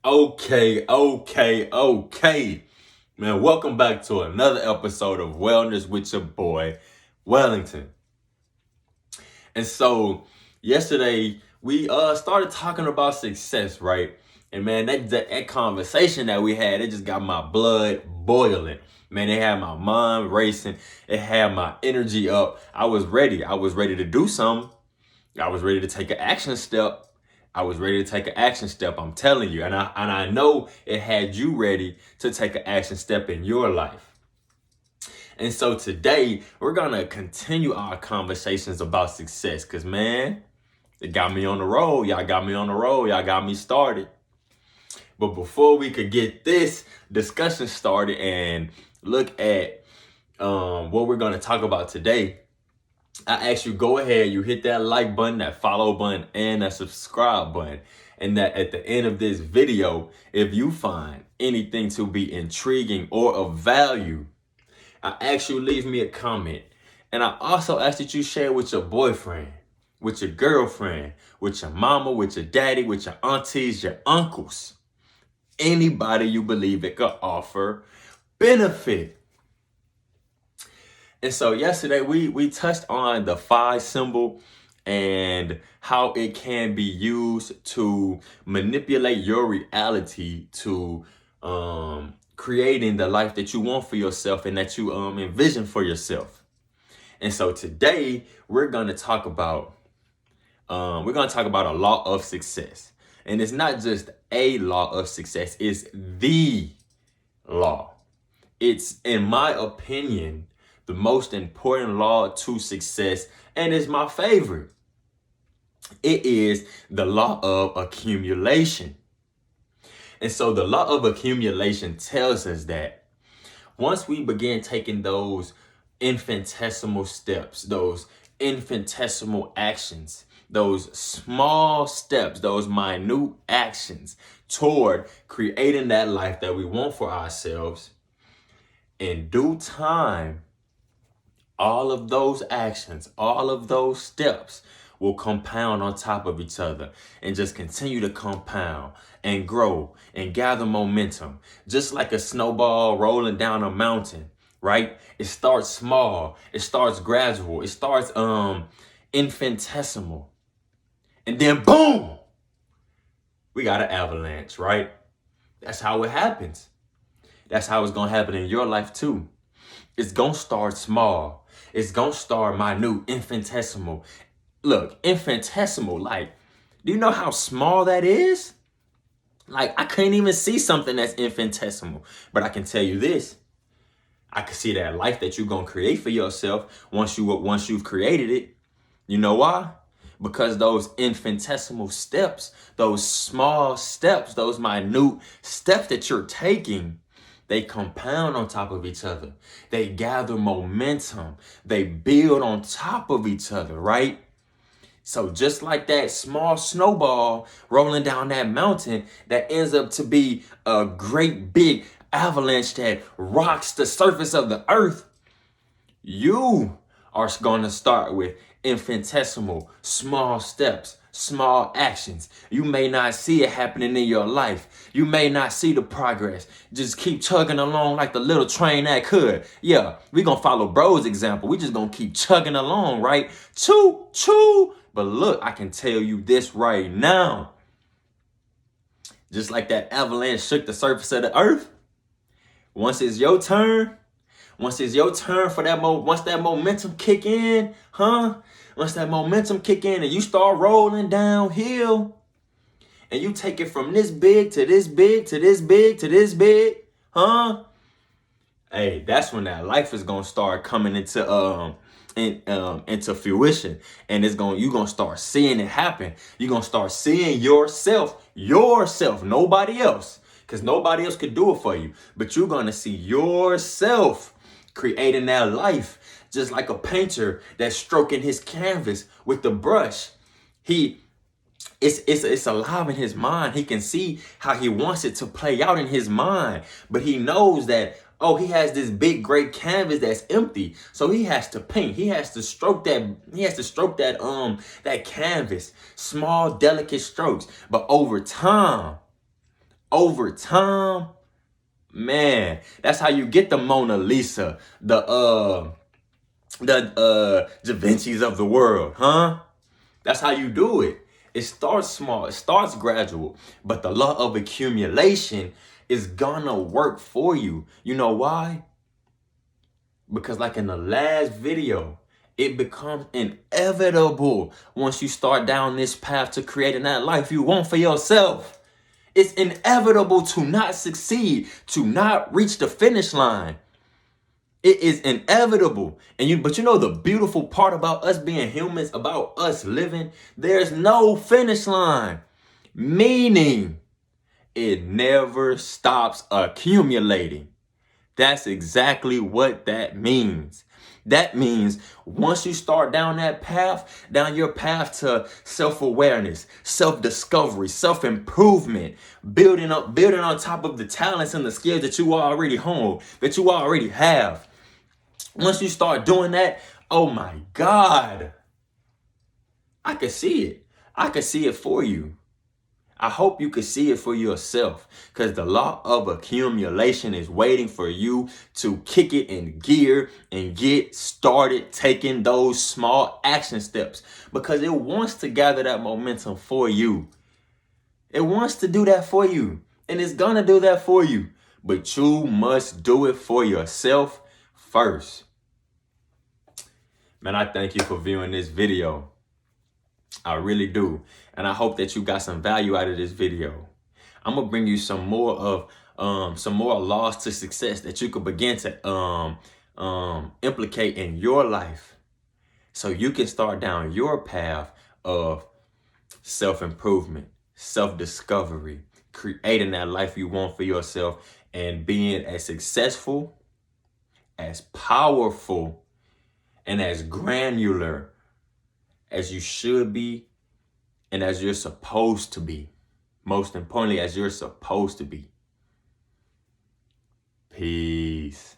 Okay. Man, welcome back to another episode of Wellness with your boy, Wellington. And so, yesterday, we started talking about success, right? And man, that conversation that we had, it just got my blood boiling. Man, it had my mind racing. It had my energy up. I was ready. I was ready to do something. I was ready to take an action step. I'm telling you. And I know it had you ready to take an action step in your life. And so today we're going to continue our conversations about success because, man, it got me on the road. Y'all got me on the road. Y'all got me started. But before we could get this discussion started and look at what we're going to talk about today, I ask you, go ahead, you hit that like button, that follow button, and that subscribe button. And that at the end of this video, if you find anything to be intriguing or of value, I ask you leave me a comment. And I also ask that you share with your boyfriend, with your girlfriend, with your mama, with your daddy, with your aunties, your uncles. Anybody you believe it could offer benefit. And so yesterday we touched on the phi symbol and how it can be used to manipulate your reality to creating the life that you want for yourself and that you envision for yourself. And so today we're going to talk about a law of success. And it's not just a law of success, it's the law. It's, in my opinion, the most important law to success, and it's my favorite. It is the law of accumulation. And so the law of accumulation tells us that once we begin taking those infinitesimal steps, those infinitesimal actions, those small steps, those minute actions toward creating that life that we want for ourselves, in due time, all of those actions, all of those steps will compound on top of each other and just continue to compound and grow and gather momentum. Just like a snowball rolling down a mountain, right? It starts small, it starts gradual, it starts infinitesimal. And then boom, we got an avalanche, right? That's how it happens. That's how it's going to happen in your life too. It's going to start small. It's going to start minute, infinitesimal. Look, infinitesimal, like, do you know how small that is? Like, I couldn't even see something that's infinitesimal. But I can tell you this. I can see that life that you're going to create for yourself once you've created it. You know why? Because those infinitesimal steps, those small steps, those minute steps that you're taking, they compound on top of each other. They gather momentum. They build on top of each other, right? So just like that small snowball rolling down that mountain that ends up to be a great big avalanche that rocks the surface of the earth, you are going to start with infinitesimal, small steps, small actions. You may not see it happening in your life. You may not see the progress. Just keep chugging along like the little train that could. Yeah, we're going to follow bro's example. We just going to keep chugging along, right? Choo, choo. But look, I can tell you this right now. Just like that avalanche shook the surface of the earth, once it's your turn for that once that momentum kick in, once that momentum kick in and you start rolling downhill and you take it from this big to this big to this big to this big, hey, that's when that life is going to start coming into fruition, and you're going to start seeing it happen. You're going to start seeing yourself, nobody else, because nobody else could do it for you, but you're going to see yourself creating that life, just like a painter that's stroking his canvas with the brush. It's alive in his mind. He can see how he wants it to play out in his mind, but he knows that, he has this big great canvas that's empty, so he has to paint. He has to stroke that. That canvas, small delicate strokes. But over time, over time, man, that's how you get the Mona Lisa, the Da Vinci's of the world, huh? That's how you do it. It starts small, it starts gradual, but the law of accumulation is gonna work for you. You know why? Because like in the last video, it becomes inevitable once you start down this path to creating that life you want for yourself. It's inevitable to not succeed, to not reach the finish line. It is inevitable. But you know the beautiful part about us being humans, about us living, there's no finish line. Meaning, it never stops accumulating. That's exactly what that means. That means once you start down that path, down your path to self-awareness, self-discovery, self-improvement, building on top of the talents and the skills that you already hone, that you already have. Once you start doing that, oh my God, I can see it. I can see it for you. I hope you can see it for yourself, because the law of accumulation is waiting for you to kick it in gear and get started taking those small action steps, because it wants to gather that momentum for you. It wants to do that for you, and it's gonna do that for you, but you must do it for yourself first. Man, I thank you for viewing this video. I really do. And I hope that you got some value out of this video. I'm going to bring you some more laws to success that you could begin to implicate in your life, so you can start down your path of self-improvement, self-discovery, creating that life you want for yourself, and being as successful, as powerful, and as granular as you should be, and as you're supposed to be. Most importantly, as you're supposed to be. Peace.